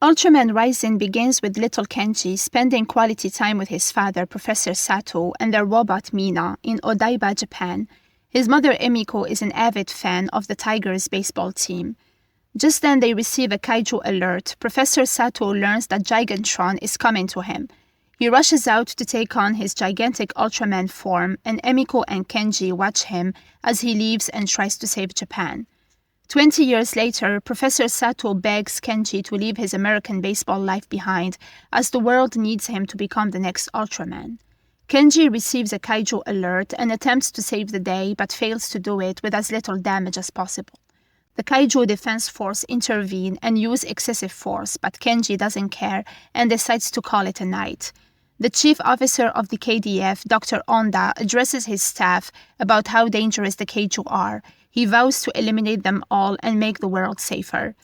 Ultraman Rising begins with little Kenji spending quality time with his father, Professor Sato, and their robot Mina in Odaiba, Japan. His mother, Emiko, is an avid fan of the Tigers baseball team. Just then they receive a Kaiju alert. Professor Sato learns that Gigantron is coming to him. He rushes out to take on his gigantic Ultraman form, and Emiko and Kenji watch him as he leaves and tries to save Japan. 20 years later, Professor Sato begs Kenji to leave his American baseball life behind, as the world needs him to become the next Ultraman. Kenji receives a Kaiju alert and attempts to save the day, but fails to do it with as little damage as possible. The Kaiju Defense Force intervene and use excessive force, but Kenji doesn't care and decides to call it a night. The chief officer of the KDF, Dr. Onda, addresses his staff about how dangerous the Kaiju are. He vows to eliminate them all and make the world safer.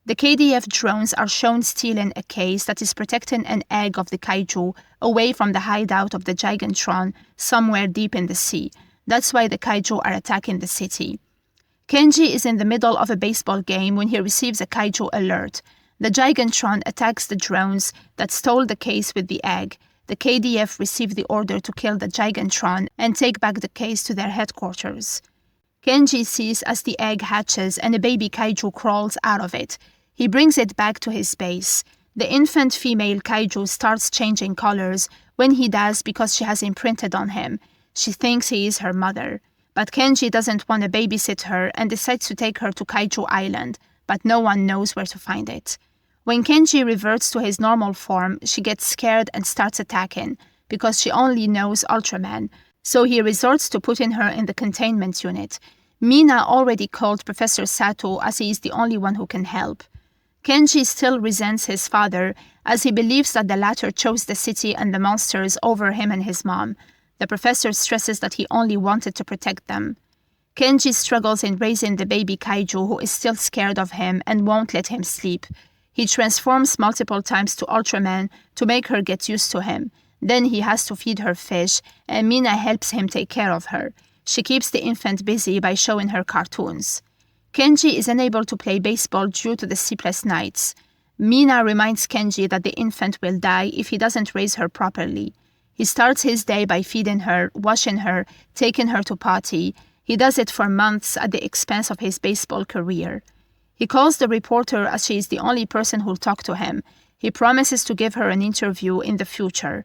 The KDF drones are shown stealing a case that is protecting an egg of the Kaiju away from the hideout of the Gigantron somewhere deep in the sea. That's why the Kaiju are attacking the city. Kenji is in the middle of a baseball game when he receives a Kaiju alert. The Gigantron attacks the drones that stole the case with the egg. The KDF receive the order to kill the Gigantron and take back the case to their headquarters. Kenji sees as the egg hatches and a baby Kaiju crawls out of it. He brings it back to his base. The infant female Kaiju starts changing colors when he does because she has imprinted on him. She thinks he is her mother. But Kenji doesn't want to babysit her and decides to take her to Kaiju Island, but no one knows where to find it. When Kenji reverts to his normal form, she gets scared and starts attacking because she only knows Ultraman, so he resorts to putting her in the containment unit. Mina already called Professor Sato as he is the only one who can help. Kenji still resents his father as he believes that the latter chose the city and the monsters over him and his mom. The professor stresses that he only wanted to protect them. Kenji struggles in raising the baby Kaiju who is still scared of him and won't let him sleep. He transforms multiple times to Ultraman to make her get used to him. Then he has to feed her fish, and Mina helps him take care of her. She keeps the infant busy by showing her cartoons. Kenji is unable to play baseball due to the sleepless nights. Mina reminds Kenji that the infant will die if he doesn't raise her properly. He starts his day by feeding her, washing her, taking her to potty. He does it for months at the expense of his baseball career. He calls the reporter as she is the only person who'll talk to him. He promises to give her an interview in the future.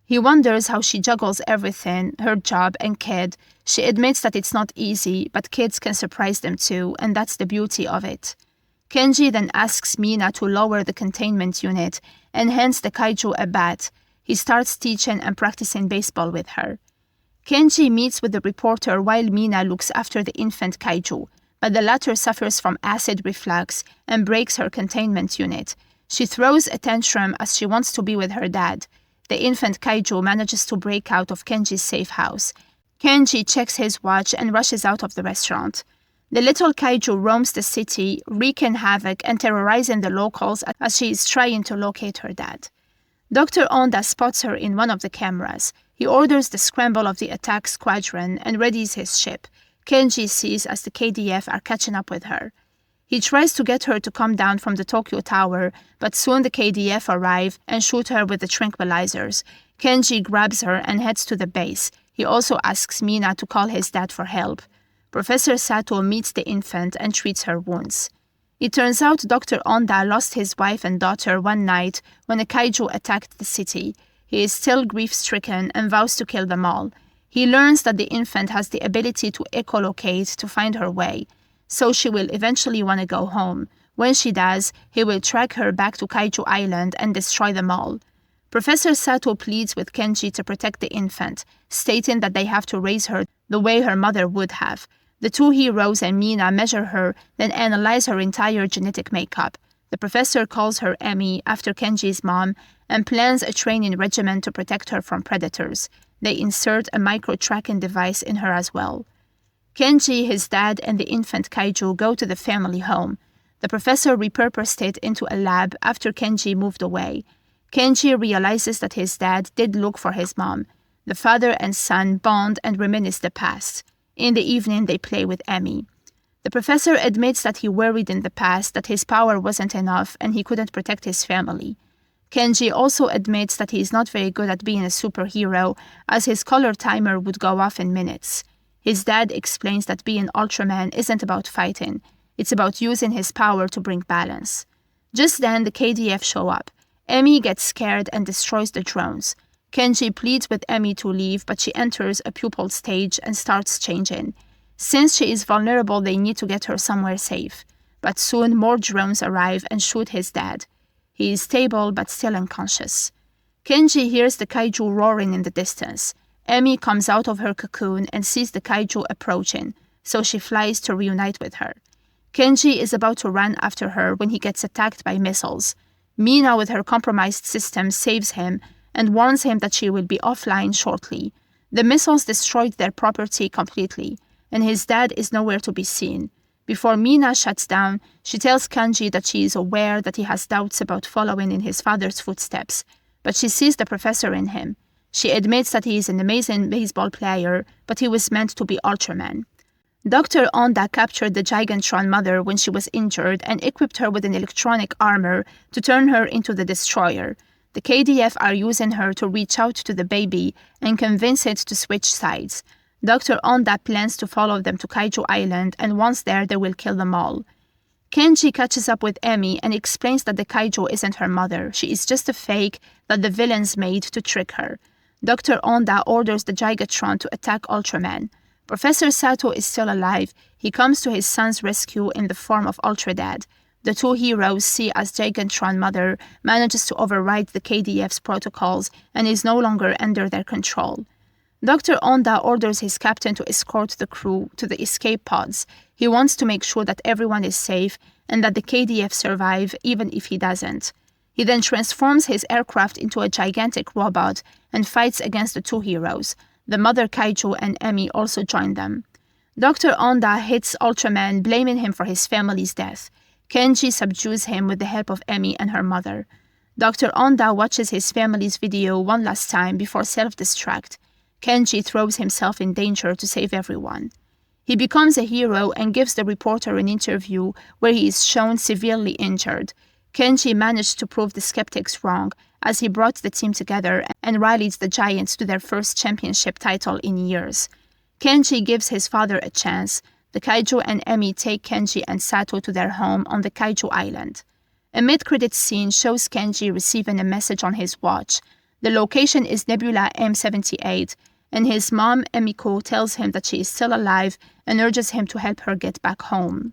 He wonders how she juggles everything, her job and kid. She admits that it's not easy, but kids can surprise them too, and that's the beauty of it. Kenji then asks Mina to lower the containment unit and hands the Kaiju a bat. He starts teaching and practicing baseball with her. Kenji meets with the reporter while Mina looks after the infant Kaiju, but the latter suffers from acid reflux and breaks her containment unit. She throws a tantrum as she wants to be with her dad. The infant Kaiju manages to break out of Kenji's safe house. Kenji checks his watch and rushes out of the restaurant. The little Kaiju roams the city, wreaking havoc and terrorizing the locals as she is trying to locate her dad. Dr. Onda spots her in one of the cameras. He orders the scramble of the attack squadron and readies his ship. Kenji sees as the KDF are catching up with her. He tries to get her to come down from the Tokyo Tower, but soon the KDF arrive and shoot her with the tranquilizers. Kenji grabs her and heads to the base. He also asks Mina to call his dad for help. Professor Sato meets the infant and treats her wounds. It turns out Dr. Onda lost his wife and daughter one night when a Kaiju attacked the city. He is still grief-stricken and vows to kill them all. He learns that the infant has the ability to echolocate to find her way, so she will eventually want to go home. When she does, he will track her back to Kaiju Island and destroy them all. Professor Sato pleads with Kenji to protect the infant, stating that they have to raise her the way her mother would have. The two heroes and Mina measure her, then analyze her entire genetic makeup. The professor calls her Emmy after Kenji's mom and plans a training regimen to protect her from predators. They insert a micro-tracking device in her as well. Kenji, his dad, and the infant Kaiju go to the family home. The professor repurposed it into a lab after Kenji moved away. Kenji realizes that his dad did look for his mom. The father and son bond and reminisce the past. In the evening, they play with Emmy. The professor admits that he worried in the past that his power wasn't enough and he couldn't protect his family. Kenji also admits that he is not very good at being a superhero, as his color timer would go off in minutes. His dad explains that being Ultraman isn't about fighting, it's about using his power to bring balance. Just then, the KDF show up. Emmy gets scared and destroys the drones. Kenji pleads with Emmy to leave, but she enters a pupil stage and starts changing. Since she is vulnerable, they need to get her somewhere safe. But soon, more drones arrive and shoot his dad. He is stable but still unconscious. Kenji hears the kaiju roaring in the distance. Emmy comes out of her cocoon and sees the kaiju approaching, so she flies to reunite with her. Kenji is about to run after her when he gets attacked by missiles. Mina, with her compromised system, saves him and warns him that she will be offline shortly. The missiles destroyed their property completely, and his dad is nowhere to be seen. Before Mina shuts down, she tells Kenji that she is aware that he has doubts about following in his father's footsteps, but she sees the professor in him. She admits that he is an amazing baseball player, but he was meant to be Ultraman. Dr. Onda captured the Gigantron mother when she was injured and equipped her with an electronic armor to turn her into the Destroyer. The KDF are using her to reach out to the baby and convince it to switch sides. Dr. Onda plans to follow them to Kaiju Island, and once there, they will kill them all. Kenji catches up with Emmy and explains that the Kaiju isn't her mother. She is just a fake that the villains made to trick her. Dr. Onda orders the Gigatron to attack Ultraman. Professor Sato is still alive. He comes to his son's rescue in the form of Ultra Dad. The two heroes see as Gigantron Mother manages to override the KDF's protocols and is no longer under their control. Dr. Onda orders his captain to escort the crew to the escape pods. He wants to make sure that everyone is safe and that the KDF survive even if he doesn't. He then transforms his aircraft into a gigantic robot and fights against the two heroes. The mother Kaiju and Emmy also join them. Dr. Onda hits Ultraman, blaming him for his family's death. Kenji subdues him with the help of Emmy and her mother. Dr. Onda watches his family's video one last time before self-destruct. Kenji throws himself in danger to save everyone. He becomes a hero and gives the reporter an interview where he is shown severely injured. Kenji managed to prove the skeptics wrong as he brought the team together and rallied the Giants to their first championship title in years. Kenji gives his father a chance. The Kaiju and Emmy take Kenji and Sato to their home on the Kaiju Island. A mid-credits scene shows Kenji receiving a message on his watch. The location is Nebula M78, and his mom, Emiko, tells him that she is still alive and urges him to help her get back home.